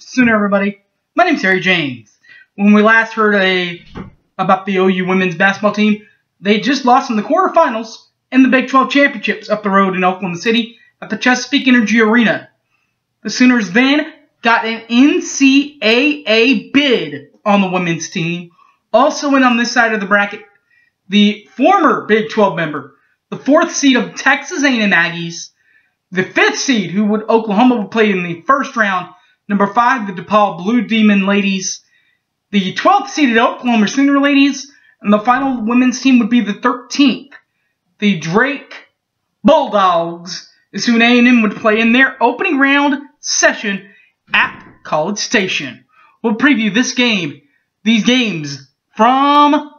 Sooner, everybody. My name's Harry James. When we last heard about the OU women's basketball team, they just lost in the quarterfinals in the Big 12 championships up the road in Oklahoma City at the Chesapeake Energy Arena. The Sooners then got an NCAA bid on the women's team. Also in on this side of the bracket, the former Big 12 member, the 4th seed of Texas A&M Aggies, the 5th seed, who Oklahoma would play in the first round, number 5, the DePaul Blue Demon Ladies, the 12th seeded Oklahoma Sooner Ladies, and the final women's team would be the 13th. The Drake Bulldogs is who A&M would play in their opening round session at College Station. We'll preview these games from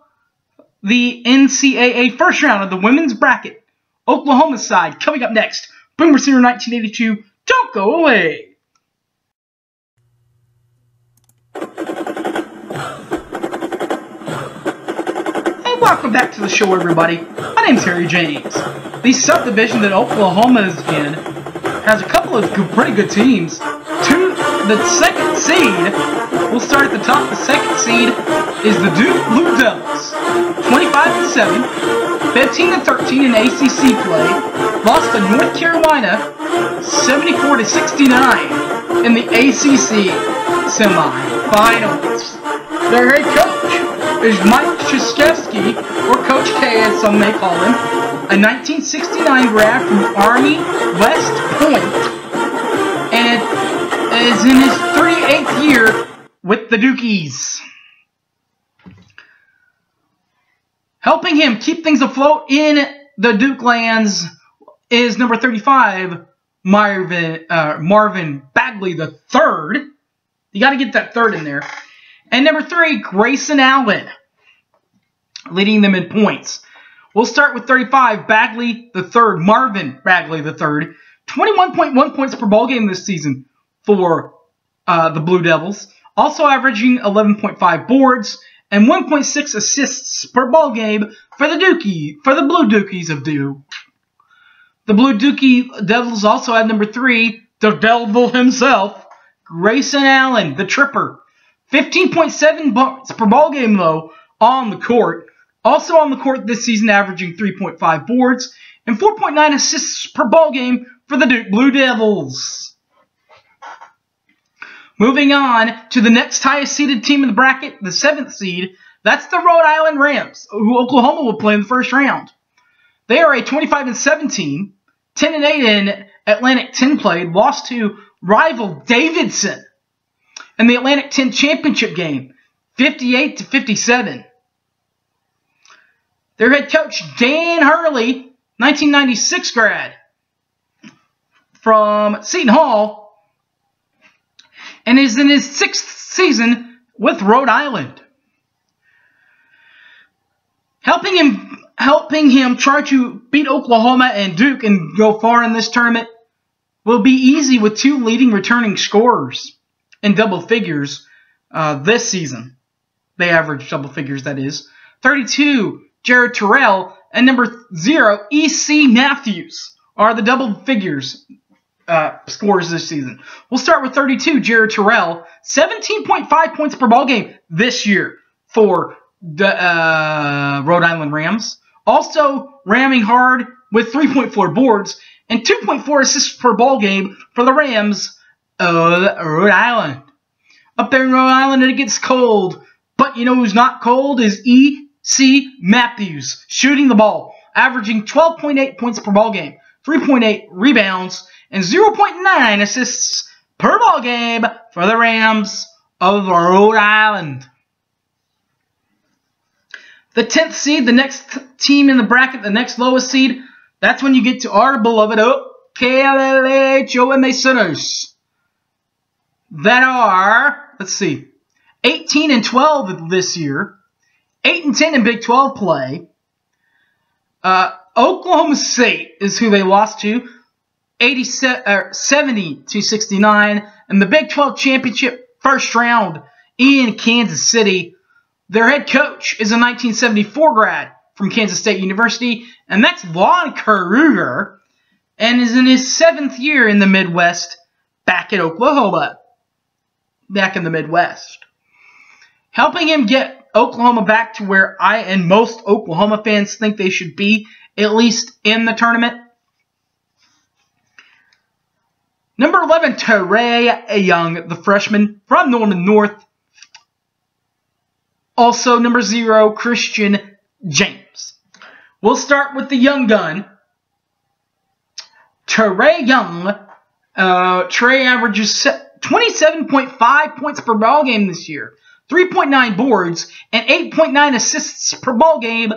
the NCAA first round of the women's bracket. Oklahoma side coming up next. Boomer Sooner 1982. Don't go away. Hey, welcome back to the show, everybody. My name's Harry James. The subdivision that Oklahoma is in has a couple of pretty good teams. The second seed, we'll start at the top. The second seed is the Duke Blue Devils, 25-7, 15-13 in ACC play. Lost to North Carolina, 74-69 in the ACC semifinals. Their head coach is Mike Krzyzewski, or Coach K as some may call him, a 1969 grad from Army West Point, and is in his 38th year with the Dukies. Helping him keep things afloat in the Duke lands is number 35, Marvin Bagley III. You got to get that third in there. And number 3, Grayson Allen, leading them in points. We'll start with 35, Bagley III, Marvin Bagley III. 21.1 points per ball game this season for the Blue Devils. Also averaging 11.5 boards and 1.6 assists per ball game for the Blue Dukies of Duke. The Blue Devils also have number 3, the Devil himself, Grayson Allen, the Tripper. 15.7 points per ball game, though, on the court. Also on the court this season, averaging 3.5 boards and 4.9 assists per ball game for the Duke Blue Devils. Moving on to the next highest seeded team in the bracket, the 7th seed. That's the Rhode Island Rams, who Oklahoma will play in the first round. They are a 25-7 team, 10-8 in Atlantic 10 play, lost to rival Davidson in the Atlantic 10 championship game, 58-57. Their head coach, Dan Hurley, 1996 grad from Seton Hall, and is in his 6th season with Rhode Island. Helping him try to beat Oklahoma and Duke and go far in this tournament will be easy with 2 leading returning scorers in double figures this season. They average double figures, that is. 32, Jared Terrell, and number 0, E.C. Matthews are the double figures scores this season. We'll start with 32, Jared Terrell, 17.5 points per ball game this year for the Rhode Island Rams. Also ramming hard with 3.4 boards and 2.4 assists per ball game for the Rams of Rhode Island. Up there in Rhode Island, it gets cold. But you know who's not cold is E.C. Matthews, shooting the ball, averaging 12.8 points per ball game, 3.8 rebounds, and 0.9 assists per ball game for the Rams of Rhode Island. The 10th seed, the next team in the bracket, the next lowest seed, that's when you get to our beloved OUWBB Sooners. That are, let's see, 18-12 this year, 8-10 in Big 12 play. Oklahoma State is who they lost to, 70-69, in the Big 12 championship first round in Kansas City. Their head coach is a 1974 grad from Kansas State University, and that's Lon Kruger, and is in his 7th year in the Midwest back at Oklahoma. back in the Midwest. Helping him get Oklahoma back to where I and most Oklahoma fans think they should be, at least in the tournament. Number 11, Trae Young, the freshman from Norman North. Also, number 0, Christian James. We'll start with the young gun. Trae Young. Trae averages 27.5 points per ball game this year, 3.9 boards, and 8.9 assists per ball game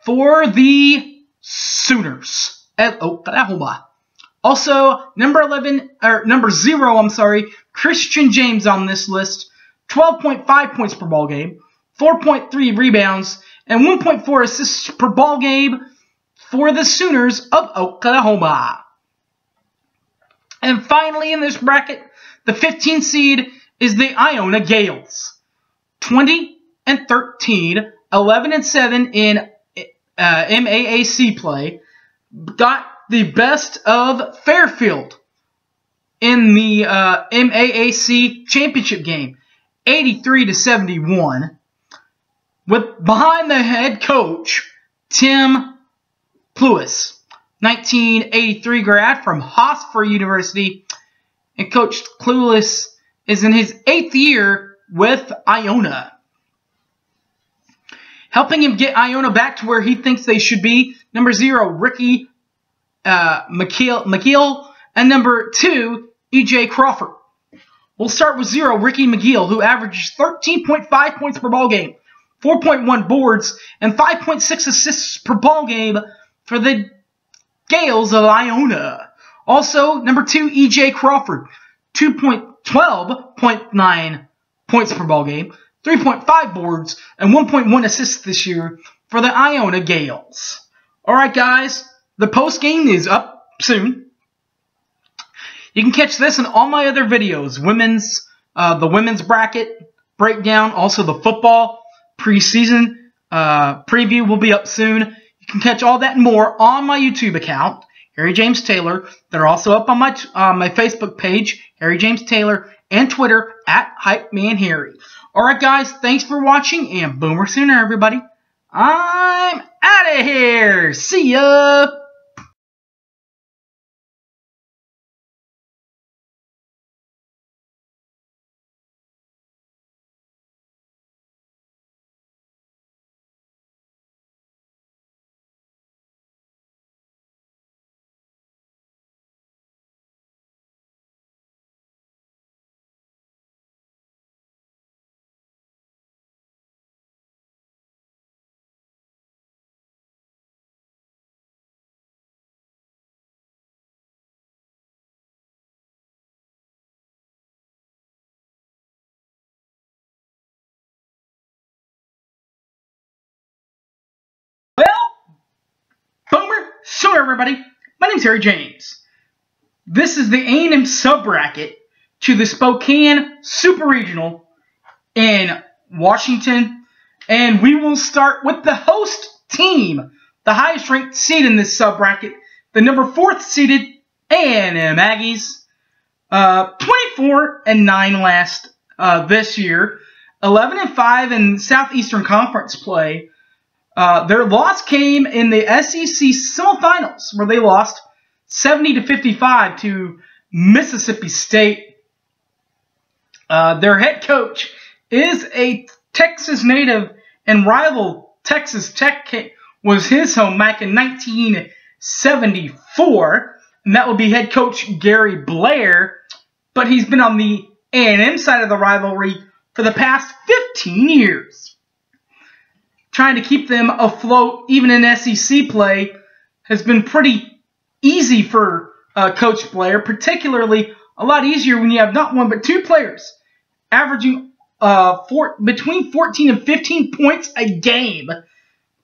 for the Sooners at Oklahoma. Also, number 0, Christian James on this list, 12.5 points per ball game, 4.3 rebounds, and 1.4 assists per ball game for the Sooners of Oklahoma. And finally in this bracket, the 15th seed is the Iona Gales. 20-13, 11-7 in MAAC play. Got the best of Fairfield in the MAAC championship game, 83-71. With behind the head coach Tim Pluis, 1983 grad from Hofstra University, and Coach Pluis is in his 8th year with Iona. Helping him get Iona back to where he thinks they should be, number 0, Ricky McGill, and number 2, E.J. Crawford. We'll start with 0, Ricky McGill, who averages 13.5 points per ball game, 4.1 boards, and 5.6 assists per ball game for the Gales of Iona. Also, number 2, E.J. Crawford, 12.9 points per ball game, 3.5 boards, and 1.1 assists this year for the Iona Gales. Alright guys, the post game is up soon. You can catch this and all my other videos. The women's bracket breakdown, also the football preseason preview will be up soon. You can catch all that and more on my YouTube account, Harry James Taylor. They're also up on my Facebook page, Harry James Taylor, and Twitter at HypeManHarry. Alright guys, thanks for watching, and Boomer Sooner everybody. I'm out of here. See ya. So everybody, my name's Harry James. This is the A&M sub-bracket to the Spokane Super Regional in Washington. And we will start with the host team, the highest ranked seed in this sub-bracket, the number 4th seeded A&M Aggies. 24-9 last this year, 11-5 in Southeastern Conference play. Their loss came in the SEC semifinals, where they lost 70-55 to Mississippi State. Their head coach is a Texas native, and rival Texas Tech was his home back in 1974, and that would be head coach Gary Blair, but he's been on the A&M side of the rivalry for the past 15 years. Trying to keep them afloat, even in SEC play, has been pretty easy for Coach Blair, particularly a lot easier when you have not one but 2 players averaging between 14 and 15 points a game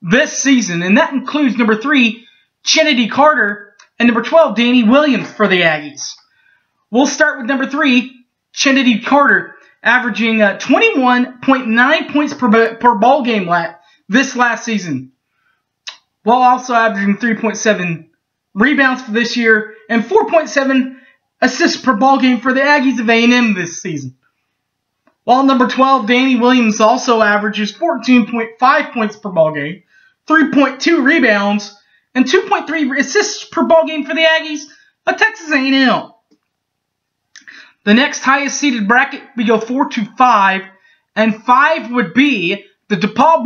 this season, and that includes number 3, Kennedy Carter, and number 12, Danny Williams for the Aggies. We'll start with number 3, Kennedy Carter, averaging 21.9 points per ball game this last season, while also averaging 3.7 rebounds for this year and 4.7 assists per ball game for the Aggies of A&M this season. While number 12, Danny Williams, also averages 14.5 points per ball game, 3.2 rebounds, and 2.3 assists per ball game for the Aggies of Texas A&M. The next highest seeded bracket, we go 4 to 5, and 5 would be the DePaul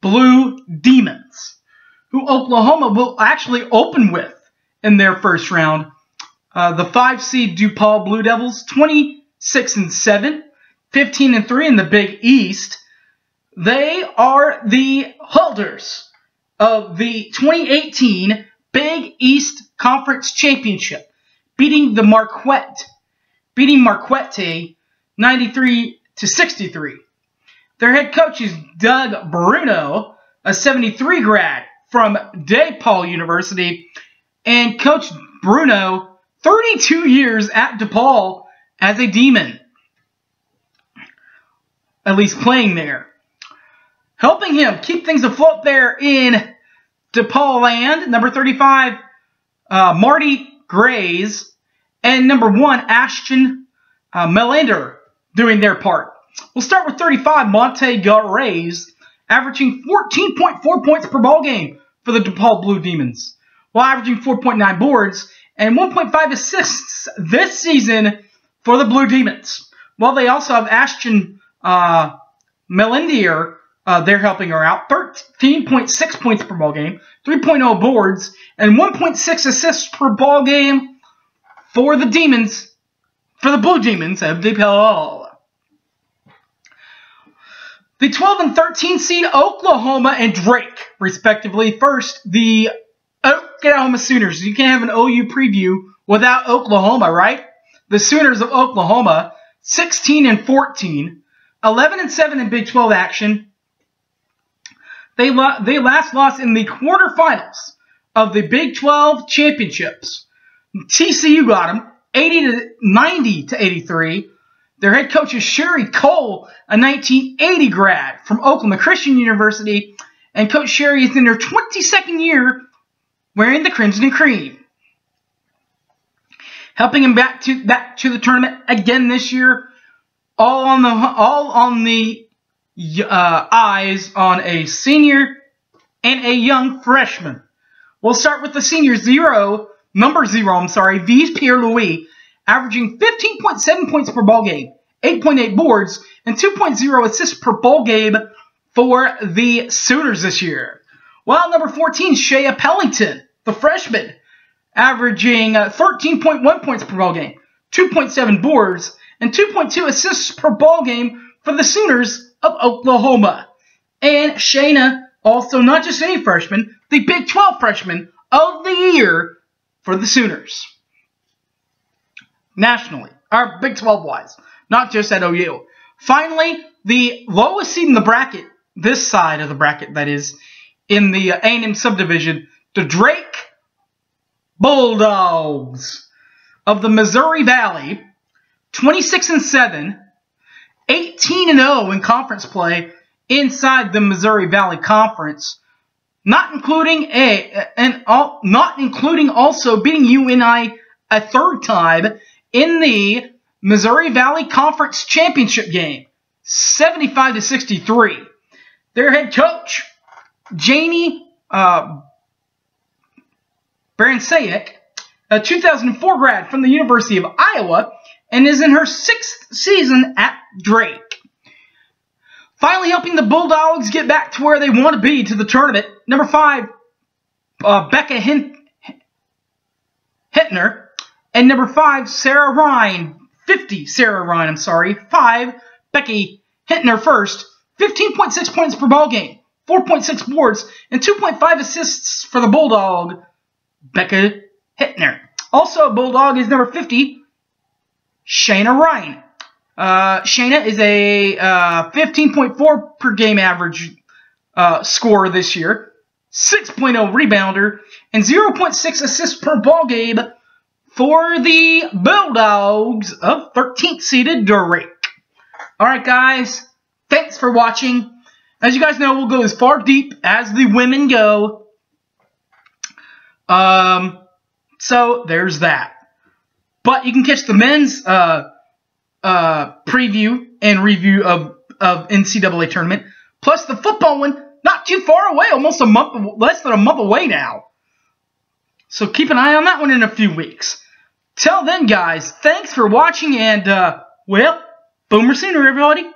Blue Demons, who Oklahoma will actually open with in their first round. The 5 seed DePaul Blue Devils, 26-7, 15-3 in the Big East. They are the holders of the 2018 Big East Conference Championship, beating Marquette 93-63. Their head coach is Doug Bruno, a 73 grad from DePaul University, and Coach Bruno, 32 years at DePaul as a Demon, at least playing there. Helping him keep things afloat there in DePaul land, number 35, Marty Grays, and number 1, Ashton Melander doing their part. We'll start with 35, Monte Grays, averaging 14.4 points per ball game for the DePaul Blue Demons, while averaging 4.9 boards and 1.5 assists this season for the Blue Demons. While they also have Ashton Melander, they're helping her out, 13.6 points per ball game, 3.0 boards, and 1.6 assists per ball game for the Demons, for the Blue Demons of DePaul. The 12 and 13 seed Oklahoma and Drake, respectively. First, the Oklahoma Sooners. You can't have an OU preview without Oklahoma, right? The Sooners of Oklahoma, 16 and 14, 11 and 7 in Big 12 action. They last lost in the quarterfinals of the Big 12 championships. TCU got them 90-83. Their head coach is Sherry Cole, a 1980 grad from Oklahoma Christian University, and Coach Sherry is in her 22nd year wearing the Crimson and Cream. Helping him back to the tournament again this year, all on the eyes on a senior and a young freshman. We'll start with the senior number 0, V's Pierre-Louis, averaging 15.7 points per ball game, 8.8 boards, and 2.0 assists per ball game for the Sooners this year. While number 14, Shea Pellington, the freshman, averaging 13.1 points per ball game, 2.7 boards, and 2.2 assists per ball game for the Sooners of Oklahoma. And Shayna, also not just any freshman, the Big 12 freshman of the year for the Sooners. Nationally, or Big 12-wise, not just at OU. Finally, the lowest seed in the bracket, this side of the bracket, that is, in the A&M subdivision, the Drake Bulldogs of the Missouri Valley, 26-7, 18-0 in conference play inside the Missouri Valley Conference, not including also beating UNI a third time in the Missouri Valley Conference Championship game, 75-63. Their head coach, Janie Baransayak, a 2004 grad from the University of Iowa, and is in her 6th season at Drake. Finally helping the Bulldogs get back to where they want to be to the tournament, number 5, Becca Hittner, and number 5, Sarah Ryan, 5, Becky Hittner first, 15.6 points per ball game, 4.6 boards, and 2.5 assists for the Bulldog, Becca Hittner. Also a Bulldog is number 50, Shayna Ryan. Shayna is a 15.4 per game average scorer this year, 6.0 rebounder, and 0.6 assists per ball game for the Bulldogs of 13th seeded Drake. Alright guys, thanks for watching. As you guys know, we'll go as far deep as the women go. So there's that. But you can catch the men's preview and review of NCAA tournament, plus the football one not too far away, almost less than a month away now. So keep an eye on that one in a few weeks. Till then, guys, thanks for watching, and, well, Boomer Sooner, everybody.